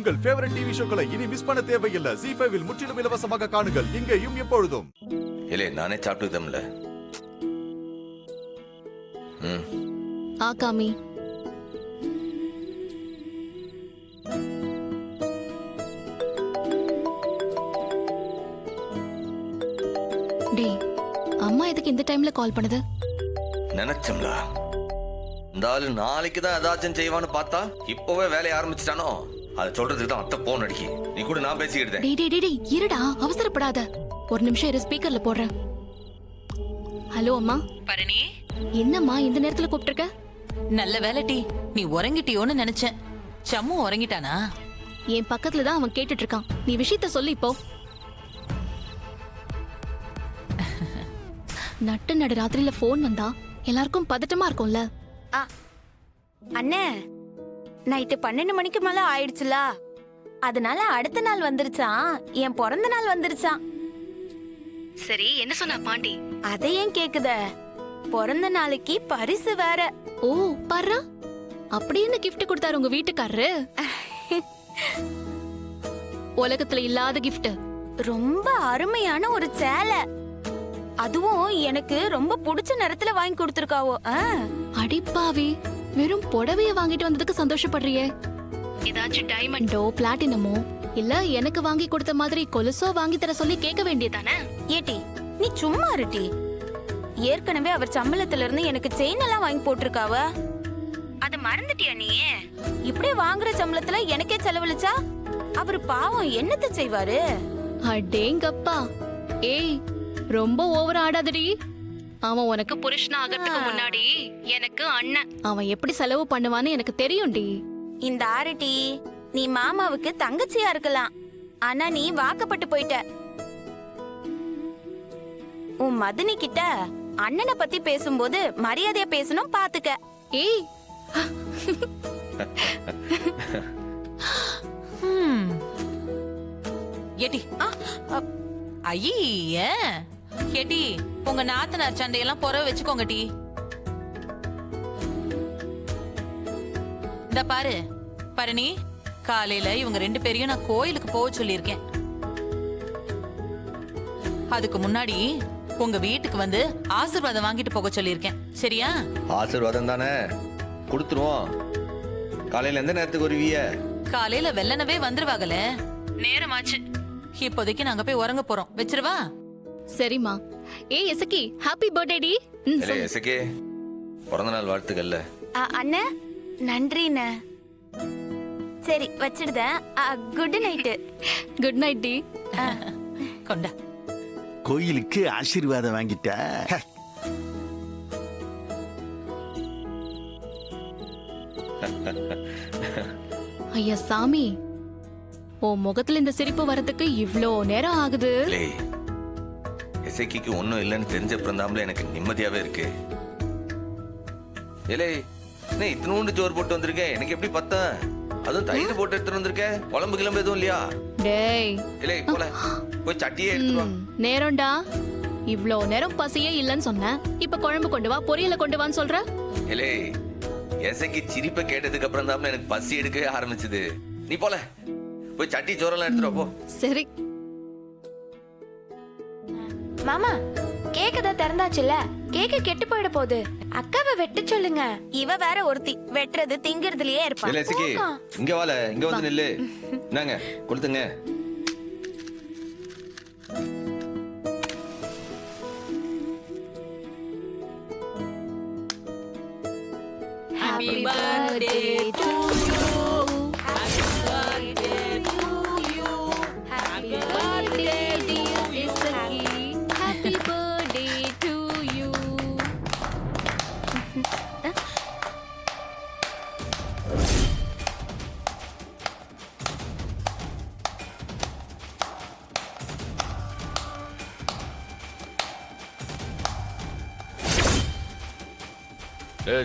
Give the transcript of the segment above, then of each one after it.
உங்கள் favourite TV ஷோக்களை இனி miss பண்ண தேவையில்லை. ஜீ5 இல் முற்றிலும் இலவசமாக காணுங்கள், இங்கேயும் எப்பொழுதும். இல்ல நானே சாப்பிட்டுதம்ல. ஆகாமி டேய், அம்மா எதுக்கு இந்த டைம்ல கால் பண்ணுது? நினைச்சோம்ல, இந்த ஆளு நாளைக்கு தான் ஏதாச்சும் செய்வான்னு பார்த்தா இப்பவே வேலைய ஆரம்பிச்சிட்டானோ. அதை சொல்றதுக்கு தான் அத்தை போன் அடிக்கி. நீ கூட நான் பேசிக்கிட்டேன். டேய் டேய் டேய் இருடா, அவசரப்படாத. ஒரு நிமிஷம் இரு, ஸ்பீக்கர்ல போடுறேன். ஹலோ அம்மா. பரணி, என்னம்மா இந்த நேரத்துல கூப்பிட்டிருக்க? நல்ல வேலை டி, நீ உறங்கிட்டியோன்னு நினைச்சேன். சம்மு உறங்கிட்டானா? என் பக்கத்துல தான் அவன் கேட்டுட்டு இருக்கான். நீ விஷயத்த சொல்லு இப்போ. நட்டு நடு ராத்திரியில போன் வந்தா எல்லாருக்கும் பதட்டமா இருக்கும்ல. அண்ணே, நைட்டு 12 மணிக்கு மேல ஆயிடுச்சுல, அதனால அடுத்த நாள் வந்துருச்சான். என் பிறந்த நாள் வந்துருச்சான். சரி, என்ன சொன்னா பாண்டி? அதை ஏன் கேக்குத? பிறந்த நாளைக்கு பரிசு வேற. ஓ பாரு, அப்படி என்ன கிஃப்ட் கொடுத்தாரு உங்க வீட்டுக்காரரு? உலகத்துல இல்லாத கிஃப்ட். ரொம்ப அருமையான ஒரு சேலை, அதுவும் எனக்கு ரொம்ப பிடிச்ச நேரத்துல வாங்கி கொடுத்திருக்காவோ. அடிப்பாவி, வெறும் புடவைய வாங்கிட்டு வந்ததுக்கு சந்தோஷப்படுறியே. ஏதாச்சும் டைமண்டோ பிளாட்டினமோ இல்ல எனக்கு வாங்கி கொடுத்த மாதிரி கொலுசோ வாங்கி தர சொல்லி கேட்க வேண்டியதானே? ஏட்டி, நீ சும்மா இருட்டி. ஏற்கனவே அவர் சம்பளத்துல இருந்து எனக்கு செயின் எல்லாம் வாங்கி போட்டிருக்காவ. அத மறந்துட்டியா நீ? இப்படியே வாங்குற சம்பளத்துல எனக்கே செலவழிச்சா அவரு பாவம் என்னத்த செய்வாரு? அடேங்கப்பா. ஏய், ரொம்ப ஓவர் ஆடாதடி. அவன் உனக்கு புருஷனா ஆகிறதுக்கு முன்னாடி எனக்கு அண்ணன். அவன் எப்படி செலவு பண்ணுவான்னு எனக்கு தெரியும்டி. இந்த ஆரட்டி, நீ மாமாவுக்கு தங்கச்சியா இருக்கலாம், ஆனா நீ வாக்கப்பட்டு போயிட்ட. உன் மதனி கிட்ட அண்ணனை பத்தி பேசும்போது மரியாதையா பேசணும், பாத்துக்க. ஏய், ஏடி ஐய ஏடி, உங்க நாத்தனார் சண்டையெல்லாம் புறவை வச்சுக்கோங்க டி. இந்த பாரு பரணி, காலையில இவங்க 2 பேரையும் நான் கோயிலுக்கு போக சொல்லியிருக்கேன். அதுக்கு முன்னாடி உங்க வீட்டுக்கு வந்து ஆசீர்வாதம் வாங்கிட்டு போக சொல்லியிருக்கேன். சரியா? ஆசீர்வாதம் தானே, கொடுத்துருவோம். காலையில எந்த நேரத்துக்கு வருவிய? காலையில வெள்ளனவே வந்துருவாங்கல, நேரமாச்சு. இப்போதைக்கு நாங்க போய் உறங்க போறோம். வச்சிருவா? சரிம்மா. ஏய் எசக்கி, ஹாப்பி பர்த்டே டி. இல்ல எசக்கே, பிறந்த நாள் வாழ்த்துக்கள்ல. அண்ணா, நன்றிண்ண. சரி, வச்சிடுதேன். Good night. குட் நைட் டி. கொண்டா. கோயிலுக்கு ஆசீர்வாதம் வாங்கிட்ட. ஐயா சாமி, உன் முகத்துல இந்த சிரிப்பு வரதுக்கு இவ்ளோ நேரம் ஆகுது. எசக்கிக்கு ஒன்னும் இல்லைன்னு தெரிஞ்ச பிறந்தாமல எனக்கு நிம்மதியாவே இருக்கு. ஏலே, என்ன இத்தனோண்டு சோறு போட்டு வந்திருக்கேன், எனக்கு எப்படி பத்த? அதுவும் தயிர் போட்டு எடுத்துட்டு வந்திருக்கேன். குழம்பு கிளம்பு எதுவும் இல்லையா? டேய், இல்ல போல போய் சட்டியே எடுத்துட்டு வா. நேரம்டா. இவ்ளோ நேரம் பசியே இல்லன்னு சொன்ன, இப்ப குழம்பு கொண்டு வா, பொரியல கொண்டு வான்னு சொல்ற. ஏலே, எசக்கி சிரிப்பை கேட்டதுக்கு அப்புறம் தான் எனக்கு பசி எடுக்கவே ஆரம்பிச்சது. நீ போல போய் சட்டி சோறெல்லாம் எடுத்துட்டு போ. சரி மாமா, கேக்க தான் திறந்தாச்சுல, கேக்க கெட்டு போயிட போகுது. அக்காவை வெட்ட சொல்லுங்க. இவ வேற ஒருத்தி வெட்டுறது திங்கிறதுலயே இருப்பா. இல்ல எசக்கி, இங்க வால, இங்க வந்து நில்லு. என்னங்க கொடுத்துங்க. Happy birthday to you. Happy birthday to you. Happy birthday dear Isaki. Happy birthday to you.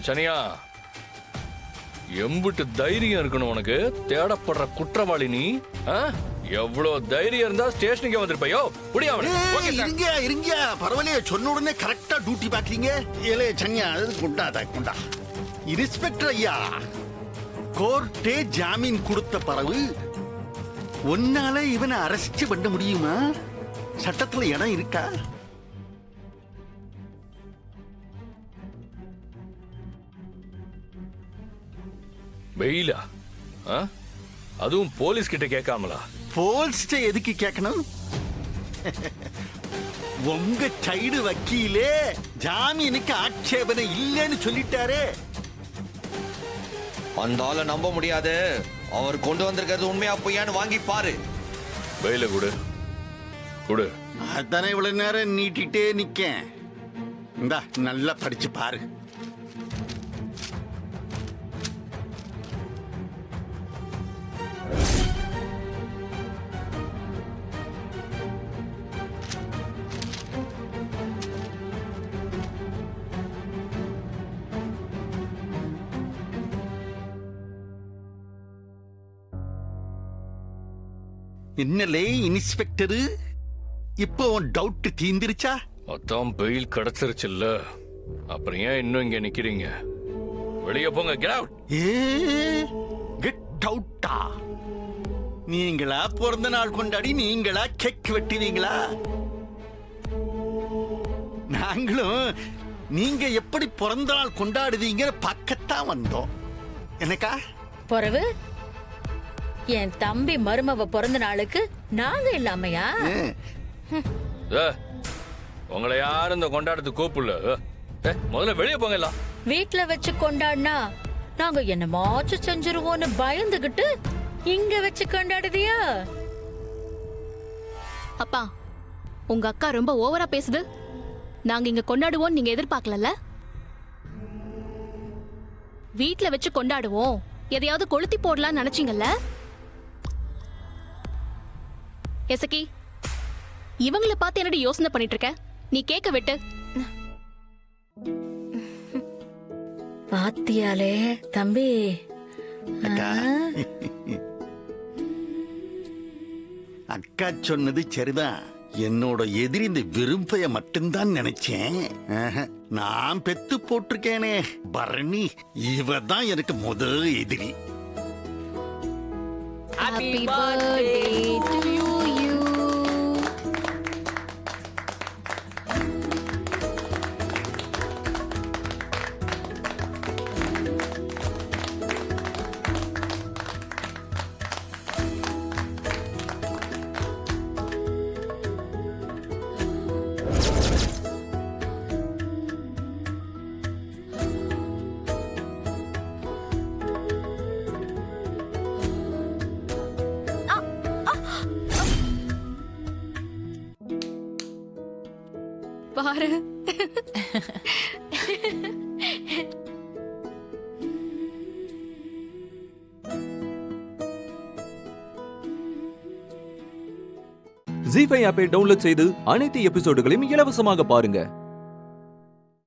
சனியா, எம்புட்டு தைரியம் இருக்கணும் உனக்கு? தேடப்படுற குற்றவாளி நீ. எவ்வளவு தைரியம் இருந்தா ஸ்டேஷனுக்கு வந்திருப்பையோ? இருங்க இருங்க, பரவாயில்லையே, சொன்ன உடனே கரெக்டா டியூட்டி பாக்குறீங்க. ஏலே சன்யா, குண்டா இன்ஸ்பெக்டர் ஐயா, கோர்ட்டே ஜாமீன் கொடுத்த பிறகு உன்னால இவனை அரெஸ்ட் பண்ண முடியுமா? சட்டத்துல இடம் இருக்கா? வெயிலா? ஆ? அதுவும் போலீஸ் கிட்ட கேட்காமலா? போல்ஸ்ட எதுக்கு கேட்கணும்? உங்க சைடு வக்கீலே ஜாமீனுக்கு ஆட்சேபனை இல்லைன்னு சொல்லிட்டாரே. அந்த ஆளை நம்ப முடியாது. அவர் கொண்டு வந்திருக்கிறது உண்மையா பொய்யான்னு வாங்கி பாரு. வெயில கொடு கொடு. அதானே இவ்வளவு நேரம் நீட்டிட்டே நிக்கேன். இந்தா நல்லா படிச்சு பாரு. என்னலே இன்ஸ்பெக்டரு, இப்போ உன் டவுட் தீந்துருச்சா? அதான் பெயில் கிடைச்சிருச்சுல்ல, அப்புறம் ஏன் இன்னும் இங்க நிக்கிறீங்க? வெளியே போங்க. Get out. கெட் அவுட்டா? நீங்களா பிறந்த நாள் கொண்டாடி நீங்களா கேக் வெட்டினீங்களா? நாங்களும் நீங்க எப்படி பிறந்த நாள் கொண்டாடுவீங்க பார்க்கத்தான் வந்தோம். எனக்கா பொறவு என் தம்பி மருமவ பிறந்த நாளுக்கு நாங்க இல்லாமையா? உங்களை யாரும் இந்த கொண்டாடத்துக்கு கூப்பிடல. முதல்ல வெளியே போங்க எல்லாம். வீட்ல வச்சு கொண்டாடினா நாங்க என்னமாச்சும் செஞ்சிருவோம்னு பயந்துகிட்டு இங்க வச்சு கொண்டாடுதியா? அப்பா, உங்க அக்கா ரொம்ப ஓவரா பேசுது. நாங்க இங்க கொண்டாடுவோம் நீங்க எதிர்பார்க்கல. வீட்ல வச்சு கொண்டாடுவோம், எதையாவது கொளுத்தி போடலாம்னு நினைச்சீங்கல்ல? எசக்கி, இவங்கள பார்த்து என்னடி யோசனை பண்ணிட்டு இருக்க? நீ கேக்க விட்டு. பாத்தியாலே தம்பி, அக்கா, அக்கா சொன்னது சரிதான். என்னோட எதிரி இந்த விரும்பைய மட்டும்தான் நினைச்சேன். நான் பெத்து போட்டிருக்கேனே பரணி, இவ தான் எனக்கு முதல் எதிரி. Happy birthday to you. பாரு, ஜீ5 ஆப்பை டவுன்லோட் செய்து அனைத்து எபிசோடுகளையும் இலவசமாக பாருங்க.